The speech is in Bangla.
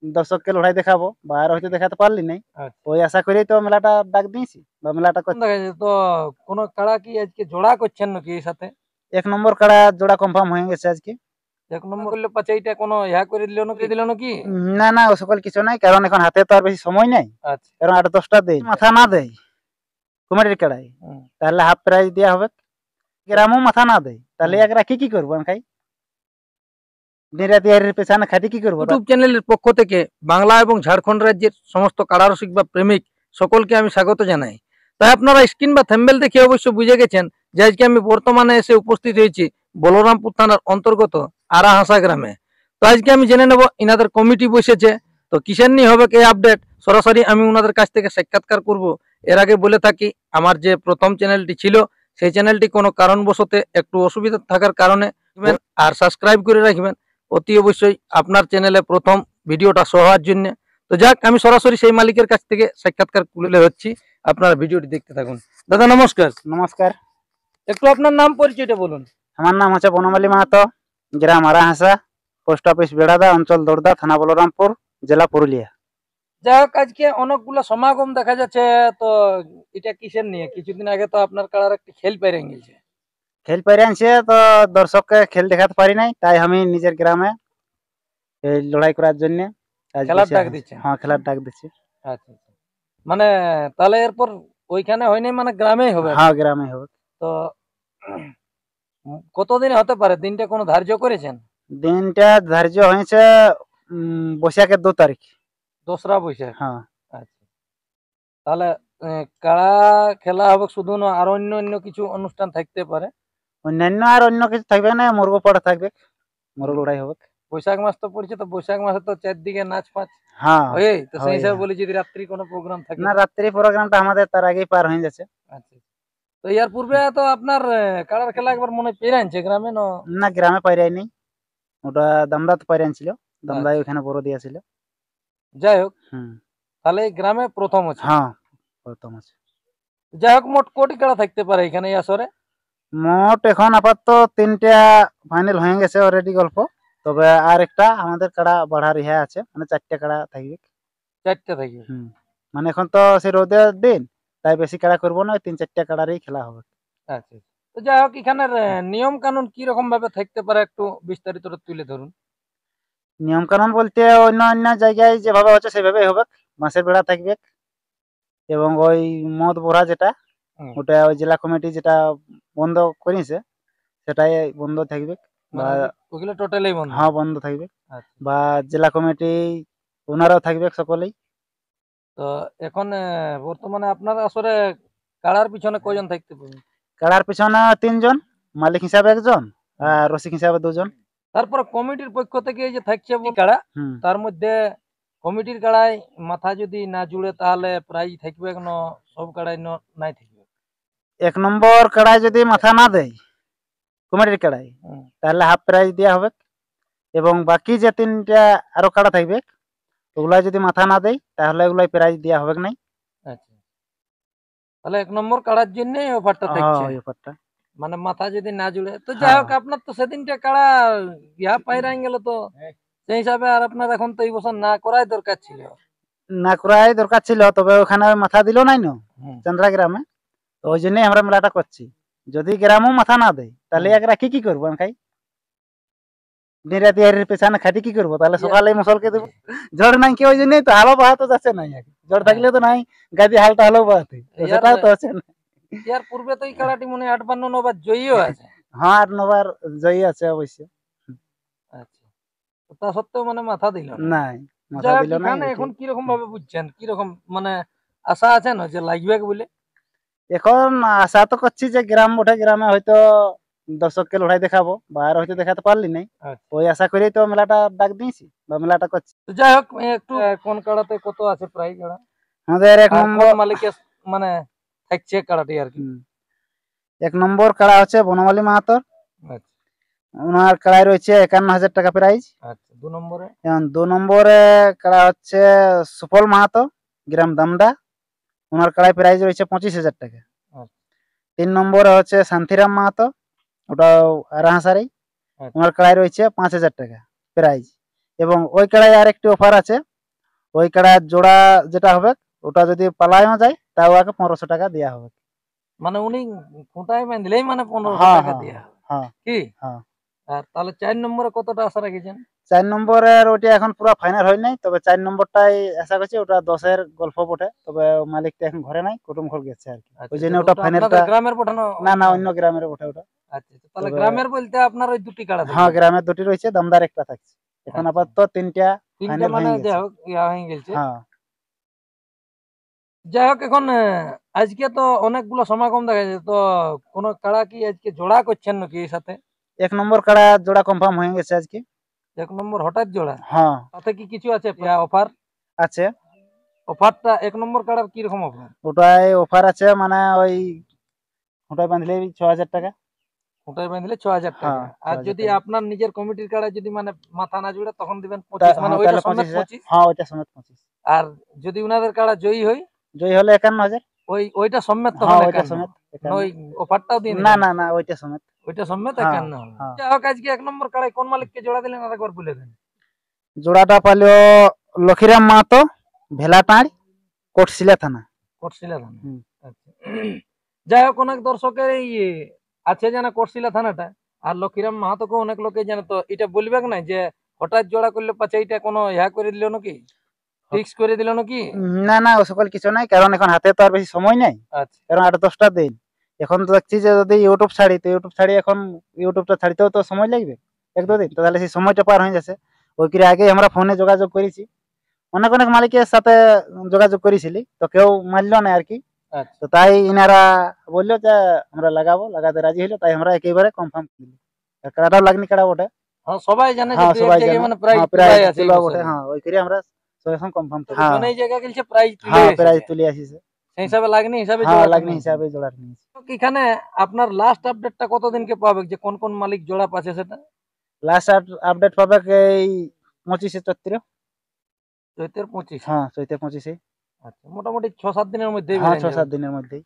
দর্শককে লড়াই দেখাবো, বা আর হয়তো দেখাতে পারলি নাই। ওই আশা করেই তো মেলাটা ডাক দিয়েছি বা মেলাটা করছি। তো কোন কাড়া কি আজকে জোড়া করছেন নাকি এর সাথে? 1 নম্বর কাড়া জোড়া কনফার্ম হয়ে গেছে আজকে। 1 নম্বর করলে পাছে এইটা কোনো ইয়া করে দিল নাকি? না না, ও সকল কিছু নাই, কারণ এখন হাতে তো আর বেশি সময় নাই। আচ্ছা, কারণ 8-10টা দিন মাথা না দেয় কুমারের কাড়াই, তাহলে হাফ প্রাইজ দেওয়া হবে। গ্রামও মাথা না দেয়, তাহলে একরা কি করবো খাই, পেছনে খাটি কি করবো। ইউটিউব চ্যানেলের পক্ষ থেকে বাংলা এবং ঝাড়খণ্ড রাজ্যের সমস্ত কাড়ারসিক বা প্রেমিক সকলকে আমি স্বাগত জানাই। তাই আপনারা স্ক্রিন বা থ্যাম্বনেল দেখে অবশ্য বুঝে গেছেন যে আজকে আমি বর্তমানে এসে উপস্থিত হয়েছি বলরামপুর থানার অন্তর্গত আরাহাসা গ্রামে। তো আজকে আমি জেনে নেব ইনাদের কমিটি বসেছে, তো কিসের নিয়ে হবে এই আপডেট, সরাসরি আমি ওনাদের কাছ থেকে সাক্ষাৎকার করব। এর আগে বলে থাকি, আমার যে প্রথম চ্যানেলটি ছিল সেই চ্যানেলটি কোনো কারণবশত একটু অসুবিধা থাকার কারণে আর সাবস্ক্রাইব করে রাখবেন অতি অবশ্যই আপনার চ্যানেলে প্রথম ভিডিওটা শো হওয়ার জন্য। তো যাক, আমি সরাসরি সেই মালিকের কাছ থেকে সাক্ষাৎকার তুলে হচ্ছি, আপনারা ভিডিওটি দেখতে থাকুন। দাদা নমস্কার। নমস্কার। একটু আপনার নাম পরিচয়টা বলুন। আমার নাম হচ্ছে বনমালী মাহাতো, গ্রাম আরাহাসা, পোস্ট অফিস বেড়াদা, অঞ্চল দোড়দা, থানা বলরামপুর, জেলা পুরুলিয়া। যাই হোক, আজকে অনেকগুলো সমাগম দেখা যাচ্ছে, তো এটা কিসের নিয়ে? কিছুদিন আগে তো আপনার কাড়ার একটি খেল পেরে গেছে। খেল পেরে আনছে, তো দর্শককে খেল দেখাতে পারি নাই, তাই আমি নিজের গ্রামে এই লড়াই করার জন্য খেলার ডাক দিচ্ছে। হ্যাঁ, খেলার ডাক দিচ্ছি। আচ্ছা, মানে তাহলে এরপর ওইখানে হয়নি, মানে গ্রামেই হবে? হ্যাঁ, গ্রামে হবে। তো কতদিন হতে পারে? দিনটা কোনো ধার্য করেছেন? দিনটা ধার্য হয়েছে বৈশাখের 2 তারিখ। 2রা বৈশাখ। হ্যাঁ। আচ্ছা, তাহলে কাড়া খেলা হবে শুধু না, আর অন্য অন্য কিছু অনুষ্ঠান থাকতে পারে? অন্যান্য আর অন্য কিছু থাকবে না, মুরগো পড়া থাকবে, মুরগ লড়াই হবে। বৈশাখ মাস তো পড়ছে, তো বৈশাখ মাসে তো চারদিকে নাচ ফাচ। হ্যাঁ, ওই তো সেই হিসাবে বলি, যদি রাত্রি কোনো প্রোগ্রাম থাকে না, রাত্রি প্রোগ্রামটা আমাদের তার আগেই পার হয়ে যাচ্ছে। আচ্ছা, তো ইয়ার পূর্বে তো আপনার কাড়ার খেলা একবার মনে পেরে আনছে গ্রামে? না, গ্রামে পাইরাই নেই, ওটা দামদাতে পাইরে আনছিল, দামদাই ওখানে বড় দিয়েছিল। যাই হোক, তাহলে গ্রামে প্রথম আছে। হ্যাঁ, প্রথম আছে। যাই হোক, মোট কোটি কাড়া থাকতে পারে এখানে এই আসরে? মোট এখন আপাতত 3টা ফাইনাল হয়ে গেছে অলরেডি গল্প, তবে আর একটা আমাদের কাড়া বাড়ার ইহা আছে, মানে 4টা কাড়া থাকবে। 4টা থাকবে। মানে এখন তো সে রোদের দিন, তাই বেশি কাড়া করবো না, 3-4টা কাড়ারই খেলা হবে। আচ্ছা, তো যাই হোক, এখানের নিয়ম কানুন কি রকম ভাবে থাকতে পারে একটু বিস্তারিত তুলে ধরুন। নিয়ম কানুন বলতে অন্য অন্য জায়গায় যেভাবে হচ্ছে সেভাবেই হবে। মাছের বেড়া থাকবে, এবং ওই মদ ভরা যেটা, ওটা ওই জেলা কমিটি যেটা বন্ধ করেছে সেটাই বন্ধ থাকবে, বা ওগুলো টোটালি বন্ধ? হ্যাঁ, বন্ধ থাকবে। বা জেলা কমিটি ওনারাও থাকবে সকলেই। তো এখন বর্তমানে আপনার আসলে কাড়ার পিছনে কয়জন থাকতে পারবে? কাড়ার পিছনে 3 জন, মালিক হিসাবে 1 জন আর রসিক হিসাবে 2 জন। তারপর কমিটির পক্ষ থেকে এই যে থাকছে কাড়া, তার মধ্যে কমিটির কাড়ায় মাথা যদি না জুড়ে তাহলে প্রাইজ থাকবে কেন? সব কাড়াই নাই থাকবে? 1 নম্বর কাড়ায় যদি মাথা না দেয় কমিটির কাড়ায়, তাহলে হাফ প্রাইজ দেওয়া হবে, এবং বাকি যে 3টা আরো কাড়া থাকবে ওগুলাই যদি মাথা না দেয় তাহলে ওগুলাই প্রাইজ দেওয়া হবে নাই। আচ্ছা, তাহলে 1 নম্বর কাড়ার জন্য অফারটা থাকছে। হ্যাঁ, অফারটা মানে মাথা যদি না জুড়ে, তো যাই হোক, আপনার তো সেদিনটা কাড়া ইয়া পাইরাই গেল, তো সেই হিসাবে আর আপনার এখন তো এই বছর না করাই দরকার ছিল। না করাই দরকার ছিল, তবে ওখানে মাথা দিল নাই না চন্দ্রা গ্রামে, তো ওই জন্যই আমরা মেলাটা করছি। যদি গ্রামও মাথা না দেয় তাহলে একরা কি করবো খাই, নিরাতিয়ারের পেছনে খাটি কি করবো, তাহলে সকালে মশলকে দেবো। ঝড় নাই কি, ওই জন্যই তো হালও বাহাতো যাচ্ছে নাই, ঝড় থাকলে তো নাই গাদি হালটা হালও বাহাতে, সেটাও তো আছে না। ইয়ার পূর্বে তো এই খেলাটি মনে 8 বার 9 বার জয়ীও আছে। হ্যাঁ, 8-9 বার জয়ী আছে অবশ্য। আচ্ছা, তা সত্ত্বেও মানে মাথা দিল নাই, মাথা দিল না। এখন কি রকম ভাবে বুঝছেন, কি রকম মানে আশা আছে না যে লাগবে বলে? এখন আশা তো করছি যে গ্রাম ওঠে, গ্রামে হয়তো দর্শককে লড়াই দেখাবো, বা আর হয়তো দেখাতে পারলি নাই, ওই আশা করেই তো মেলাটা ডাক দিয়েছি বা মেলাটা করছি। যাই হোক, একটু কোন কাড়াতে কত আছে প্রাইস? আমাদের 1 নম্বর মালিকের মানে থাকছে কাড়াটি আর কি। 1 নম্বর কাড়া হচ্ছে বনমালী মাহাতোর, ওনার কাড়াই রয়েছে 51,000 টাকা প্রাইজ। আচ্ছা, 2 নম্বরে? 2 নম্বরে কাড়া হচ্ছে সুফল মাহাতো, গ্রাম দামদা, ওনার কাড়াই প্রাইজ রয়েছে 25,000 টাকা। 3 নম্বরে হচ্ছে শান্তিরাম মাহাতো, ওটাও আরাহাসারি, ওনার কাড়াই রয়েছে 5,000 টাকা প্রাইজ। এবং ওই কাড়াই আর একটি অফার আছে, ওই কাড়া জোড়া যেটা হবে ওটা যদি পালায়ও যায় তাও ওকে 1500 টাকা দেওয়া হবে। মানে উনি খুঁটায় বাঁধলেই মানে 1500 হ্যাঁ টাকা হ্যাঁ দেয়া হবে। হ্যাঁ কি হ্যাঁ। আর তাহলে 4 নম্বরে কতটা আশা রেখেছেন? 4 নম্বরের ওইটা এখন পুরো ফাইনাল হয় নাই, তবে 4 নম্বরটাই আশা করছি। ওটা 10-এর গল্প বটে, তবে মালিকটা এখন ঘরে নাই, কুটুম ঘর গেছে আর কি। ওই জন্য ওটা ফাইনালটা আপনাদের গ্রামের পাঠানো? না অন্য গ্রামের বটে ওটা। আচ্ছা তাহলে তবে গ্রামের বলতে আপনার ওই দুটি কাড়া হ্যাঁ থাকবে? গ্রামের দুটি রয়েছে, দমদার একটা থাকছে। এখন আচ্ছা। আপাতত 3টা তিনটা ফাইনাল মানে হয়ে যাই গেছে। হোক ইয়া হয়ে গেছে। হ্যাঁ যাই হোক এখন আজকে তো অনেকগুলো সমাগম দেখা যাচ্ছে, তো কোন কাড়া কি আজকে জোড়া করছেন নাকি এর সাথে? 1 নম্বর কাড়া জোড়া কনফার্ম হয়ে গেছে আজকে। 1 নম্বর হঠাৎ জোড়া? হ্যাঁ তাতে কি কিছু আছে অফার? আছে। অফারটা 1 নম্বর কাড়ার কি রকম অফার? ওটাই অফার আছে, মানে ওই ওটাই বাঁধলে 6000 টাকা। ওটাই বাঁধলে 6000 টাকা। হ্যাঁ আর 6000 যদি টাকা। আপনার নিজের কমিটির কাড়া যদি মানে মাথা না জুড়ে তখন দিবেন 25, মানে হ্যাঁ ওইটা তাহলে সমেত 25,000। 25। হ্যাঁ ওইটা সমেত 25। আর যদি উনাদের কাড়া জয়ী হয় জয়ী হলে 51,000। ওইটা সমেত তখন হ্যাঁ ওইটা 51। সমেত ওই 51। অফারটাও দিয়ে না দিবেন? না ওইটা সমেত। ওইটা সমেত হ্যাঁ 51 হবে। হ্যাঁ। যাই হোক আজকে 1 নম্বর কাড়ায় কোন মালিককে জোড়া দিলেন আরেকবার বলে দেন। জোড়াটা পাইলো লক্ষীরাম মাহাতো, ভেলাটাঁড়, কোটশিলা থানা। কোটশিলা থানা। হুম। আচ্ছা। যাই হোক অনেক দর্শকের এই আছে জানা কোটশিলা থানাটা, আর লক্ষীরাম মাহাতোকে অনেক লোকে জানে, তো এটা বলবে না যে হঠাৎ জোড়া করলে পাচ্ছে এটা কোনো ইয়া করে দিল নাকি, ফিক্স করে দিল নাকি? না ও সকল কিছু নাই, কারণ এখন হাতে তো আর বেশি সময় নাই। আচ্ছা কারণ 8-10টা দিন। এখন তো দেখছি যে যদি ইউটিউব ছাড়ি, তো ইউটিউব ছাড়ি এখন ইউটিউবটা ছাড়িতেও তো সময় লাগবে 1-2 দিন, তাহলে সেই সময়টা পার হয়ে যাচ্ছে। ওই করে আগে আমরা ফোনে যোগাযোগ করেছি, অনেক মালিকের সাথে যোগাযোগ করেছিলি, তো কেউ মানলো না আর কি। আচ্ছা। তো তাই ইনারা বললো যে আমরা লাগাতে রাজি হইলো, তাই আমরা একেবারে কনফার্ম করলি। কাড়াটাও লাগনি কাড়া বটে। হ্যাঁ সবাই জানে যে হ্যাঁ দুই এক সবাই জায়গায় জানে। মানে প্রাইজ হ্যাঁ তুলাই প্রাইজ আছে এই তুলা বটে। বছরে। হ্যাঁ ওই করে আমরা সঙ্গে কনফার্ম করি। তবে হ্যাঁ জনেই জায়গা গেছে প্রাইজ তুলে হ্যাঁ প্রাইজ এসেছে। তুলে আসিছে। সেই হিসাবে লাগনি হিসাবে হ্যাঁ জোড়াটা লাগনি নিয়েছে। হিসাবে জোড়াটা নিয়েছি। এখানে আপনার লাস্ট আপডেটটা কতদিনকে পাবে যে কোন কোন মালিক জোড়া পাচ্ছে সেটা? লাস্ট আপডেট পাবে এই 25-এ চৈত্র। চৈতের 25? হ্যাঁ চৈত্র 25-এ। আচ্ছা মোটামুটি 6-7 দিনের মধ্যেই হ্যাঁ বেরিয়ে যাবে। 6-7 দিনের মধ্যেই।